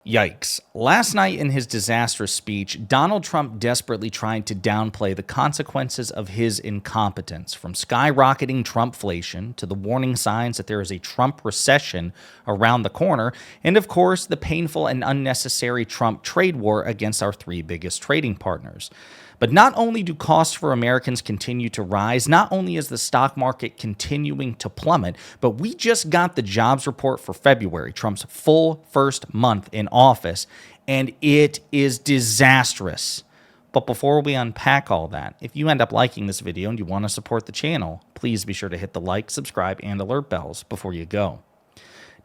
Yikes. Last night in his disastrous speech, Donald Trump desperately tried to downplay the consequences of his incompetence, from skyrocketing Trumpflation to the warning signs that there is a Trump recession around the corner, and of course, the painful and unnecessary Trump trade war against our three biggest trading partners. But not only do costs for Americans continue to rise, not only is the stock market continuing to plummet, but we just got the jobs report for February, Trump's full first month in office, and it is disastrous. But before we unpack all that, if you end up liking this video and you want to support the channel, please be sure to hit the like, subscribe, and alert bells before you go.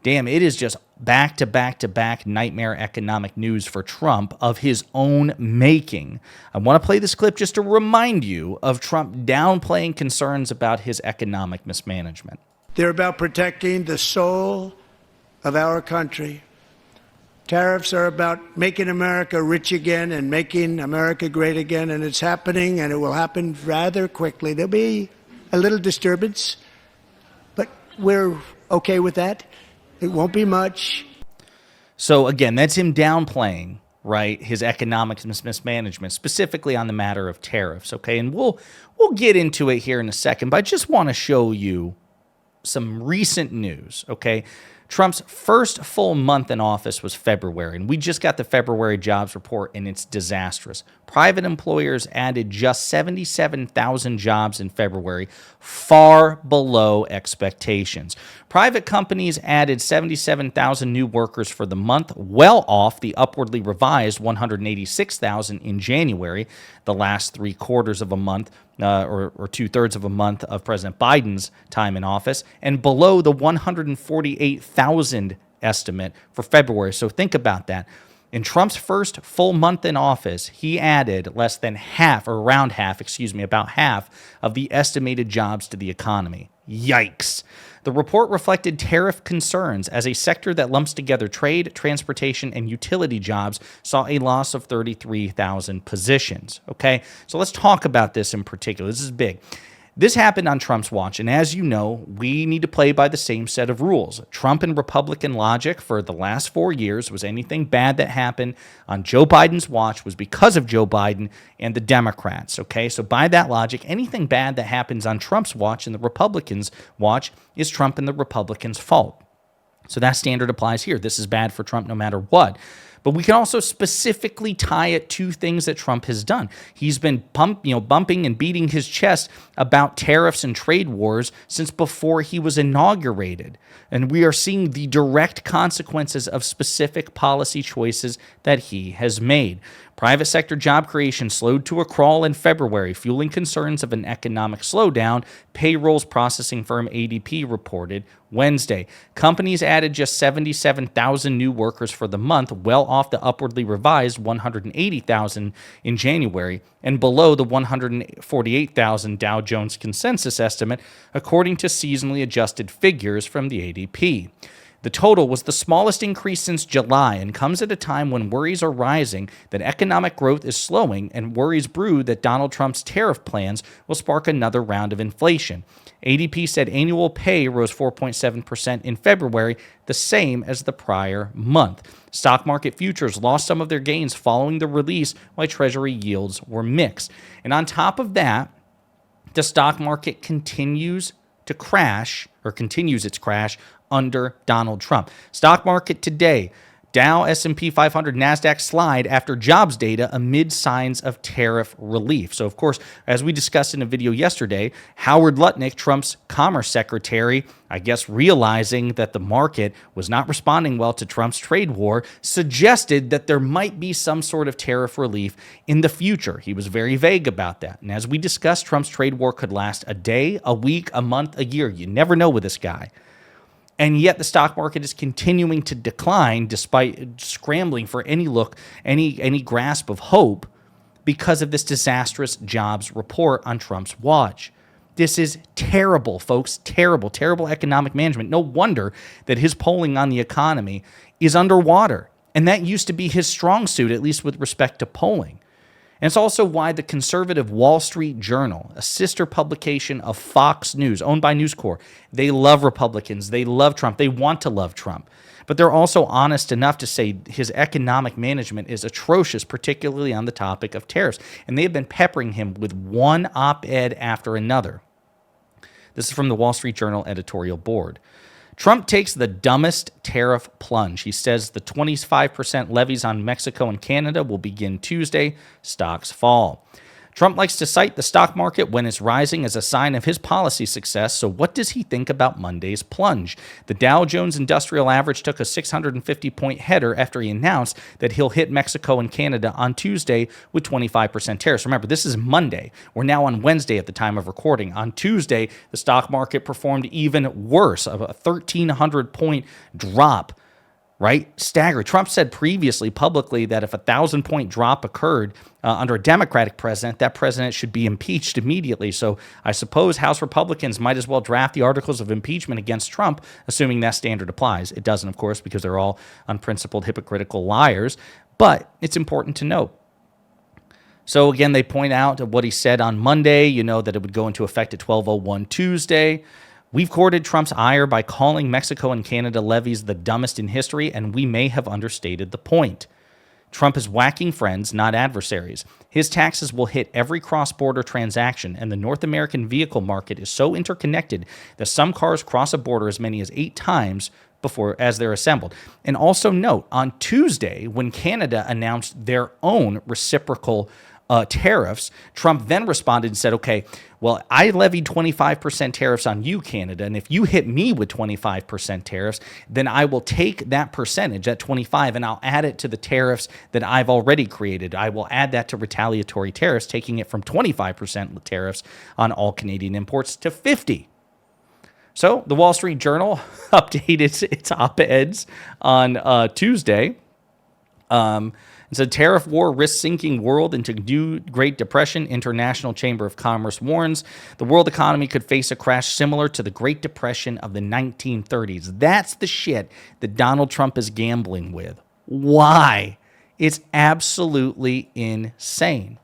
Damn, it is just back-to-back-to-back nightmare economic news for Trump of his own making. I want to play this clip just to remind you of Trump downplaying concerns about his economic mismanagement. They're about protecting the soul of our country. Tariffs are about making America rich again and making America great again, and it's happening, and it will happen rather quickly. There'll be a little disturbance, but we're okay with that. It won't be much. So again, that's him downplaying, right, his economic mismanagement, specifically on the matter of tariffs, okay? And we'll get into it here in a second, but I just want to show you some recent news, okay? Trump's first full month in office was February, and we just got the February jobs report, and it's disastrous. Private employers added just 77,000 jobs in February, far below expectations. Private companies added 77,000 new workers for the month, well off the upwardly revised 186,000 in January, the last 3 quarters of a month, or 2/3 of a month of President Biden's time in office, and below the 148,000 estimate for February. So think about that. In Trump's first full month in office, he added less than half, or around half, about half of the estimated jobs to the economy. Yikes. The report reflected tariff concerns as a sector that lumps together trade, transportation, and utility jobs saw a loss of 33,000 positions. Okay, so let's talk about this in particular. This is big. This happened on Trump's watch, and as you know, we need to play by the same set of rules. Trump and Republican logic for the last 4 years was anything bad that happened on Joe Biden's watch was because of Joe Biden and the Democrats, okay? So by that logic, anything bad that happens on Trump's watch and the Republicans' watch is Trump and the Republicans' fault. So that standard applies here. This is bad for Trump no matter what. But we can also specifically tie it to things that Trump has done. He's been bumping and beating his chest about tariffs and trade wars since before he was inaugurated. And we are seeing the direct consequences of specific policy choices that he has made. Private sector job creation slowed to a crawl in February, fueling concerns of an economic slowdown, payrolls processing firm ADP reported Wednesday. Companies added just 77,000 new workers for the month, well off the upwardly revised 180,000 in January, and below the 148,000 Dow Jones consensus estimate, according to seasonally adjusted figures from the ADP. The total was the smallest increase since July and comes at a time when worries are rising that economic growth is slowing and worries brew that Donald Trump's tariff plans will spark another round of inflation. ADP said annual pay rose 4.7% in February, the same as the prior month. Stock market futures lost some of their gains following the release, while Treasury yields were mixed. And on top of that, the stock market continues its crash under Donald Trump. Stock market today, Dow, S&P 500, NASDAQ slide after jobs data amid signs of tariff relief. So, of course, as we discussed in a video yesterday, Howard Lutnick, Trump's Commerce Secretary, I guess realizing that the market was not responding well to Trump's trade war, suggested that there might be some sort of tariff relief in the future. He was very vague about that. And as we discussed, Trump's trade war could last a day, a week, a month, a year. You never know with this guy. And yet the stock market is continuing to decline despite scrambling for any grasp of hope because of this disastrous jobs report on Trump's watch. This is terrible, folks. Terrible, terrible economic management. No wonder that his polling on the economy is underwater. And that used to be his strong suit, at least with respect to polling. And it's also why the conservative Wall Street Journal, a sister publication of Fox News, owned by News Corp, they love Republicans. They love Trump. They want to love Trump. But they're also honest enough to say his economic management is atrocious, particularly on the topic of tariffs. And they have been peppering him with one op-ed after another. This is from the Wall Street Journal editorial board. Trump takes the dumbest tariff plunge. He says the 25% levies on Mexico and Canada will begin Tuesday. Stocks fall. Trump likes to cite the stock market when it's rising as a sign of his policy success. So what does he think about Monday's plunge? The Dow Jones Industrial Average took a 650-point header after he announced that he'll hit Mexico and Canada on Tuesday with 25% tariffs. Remember, this is Monday. We're now on Wednesday at the time of recording. On Tuesday, the stock market performed even worse, of a 1,300-point drop. Right? Staggering. Trump said previously publicly that if a 1,000-point drop occurred under a Democratic president, that president should be impeached immediately. So I suppose House Republicans might as well draft the articles of impeachment against Trump, assuming that standard applies. It doesn't, of course, because they're all unprincipled, hypocritical liars. But it's important to note. So again, they point out what he said on Monday, that it would go into effect at 12:01 Tuesday. We've courted Trump's ire by calling Mexico and Canada levies the dumbest in history, and we may have understated the point. Trump is whacking friends, not adversaries. His taxes will hit every cross-border transaction, and the North American vehicle market is so interconnected that some cars cross a border as many as 8 times before as they're assembled. And also note, on Tuesday, when Canada announced their own reciprocal tariffs, Trump then responded and said, okay, well, I levied 25% tariffs on you, Canada, and if you hit me with 25% tariffs, then I will take that percentage, that 25, and I'll add it to the tariffs that I've already created. I will add that to retaliatory tariffs, taking it from 25% tariffs on all Canadian imports to 50%. So the Wall Street Journal updated its op-eds on Tuesday. It's a tariff war risks sinking world into new Great Depression. International Chamber of Commerce warns the world economy could face a crash similar to the Great Depression of the 1930s. That's the shit that Donald Trump is gambling with. Why? It's absolutely insane.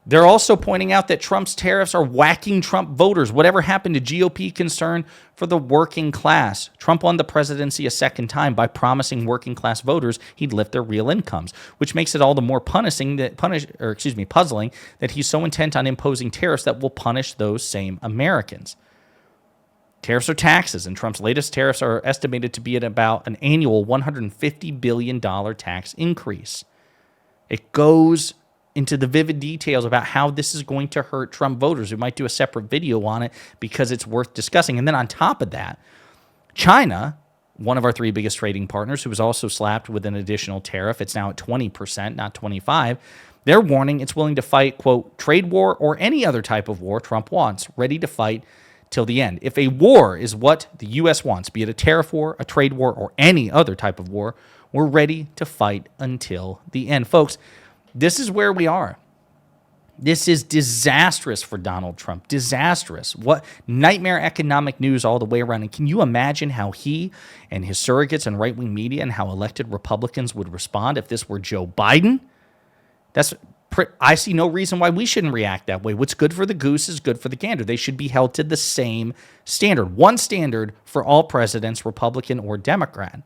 They're also pointing out that Trump's tariffs are whacking Trump voters. Whatever happened to GOP concern for the working class? Trump won the presidency a second time by promising working class voters he'd lift their real incomes, which makes it all the more puzzling that he's so intent on imposing tariffs that will punish those same Americans. Tariffs are taxes, and Trump's latest tariffs are estimated to be at about an annual $150 billion tax increase. It goes into the vivid details about how this is going to hurt Trump voters. We might do a separate video on it because it's worth discussing. And then on top of that, China, one of our 3 biggest trading partners, who was also slapped with an additional tariff, it's now at 20%, not 25%. They're warning it's willing to fight, quote, trade war or any other type of war Trump wants, ready to fight till the end. If a war is what the U.S. wants, be it a tariff war, a trade war, or any other type of war, we're ready to fight until the end. Folks, this is where we are. This is disastrous for Donald Trump. Disastrous. What nightmare economic news all the way around. And can you imagine how he and his surrogates and right-wing media and how elected Republicans would respond if this were Joe Biden? I see no reason why we shouldn't react that way. What's good for the goose is good for the gander. They should be held to the same standard. One standard for all presidents, Republican or Democrat.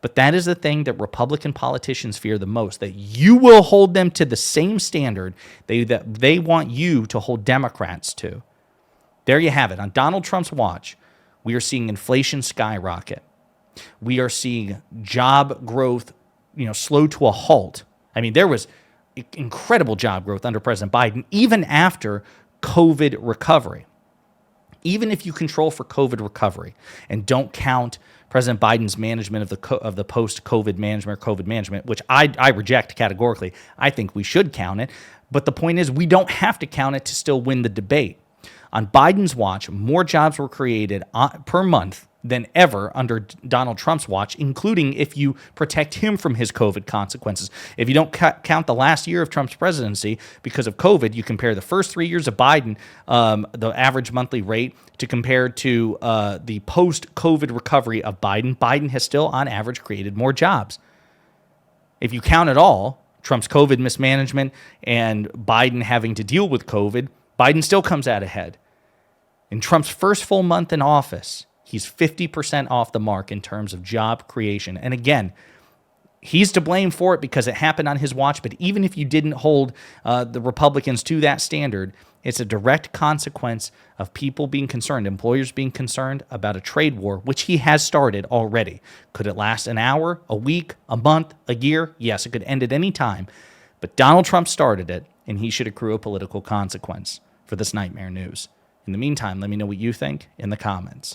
But that is the thing that Republican politicians fear the most, that you will hold them to the same standard that they want you to hold Democrats to. There you have it. On Donald Trump's watch, we are seeing inflation skyrocket. We are seeing job growth, slow to a halt. I mean, there was incredible job growth under President Biden, even after COVID recovery. Even if you control for COVID recovery and don't count President Biden's management of the post-COVID management, which I reject categorically. I think we should count it. But the point is, we don't have to count it to still win the debate. On Biden's watch, more jobs were created per month than ever under Donald Trump's watch, including if you protect him from his COVID consequences. If you don't count the last year of Trump's presidency because of COVID, you compare the first 3 years of Biden, the average monthly rate, to compare to the post-COVID recovery of Biden. Biden has still, on average, created more jobs. If you count it all, Trump's COVID mismanagement and Biden having to deal with COVID, Biden still comes out ahead. In Trump's first full month in office, He's 50% off the mark in terms of job creation. And again, he's to blame for it because it happened on his watch. But even if you didn't hold the Republicans to that standard, it's a direct consequence of people being concerned, employers being concerned about a trade war, which he has started already. Could it last an hour, a week, a month, a year? Yes, it could end at any time. But Donald Trump started it, and he should accrue a political consequence for this nightmare news. In the meantime, let me know what you think in the comments.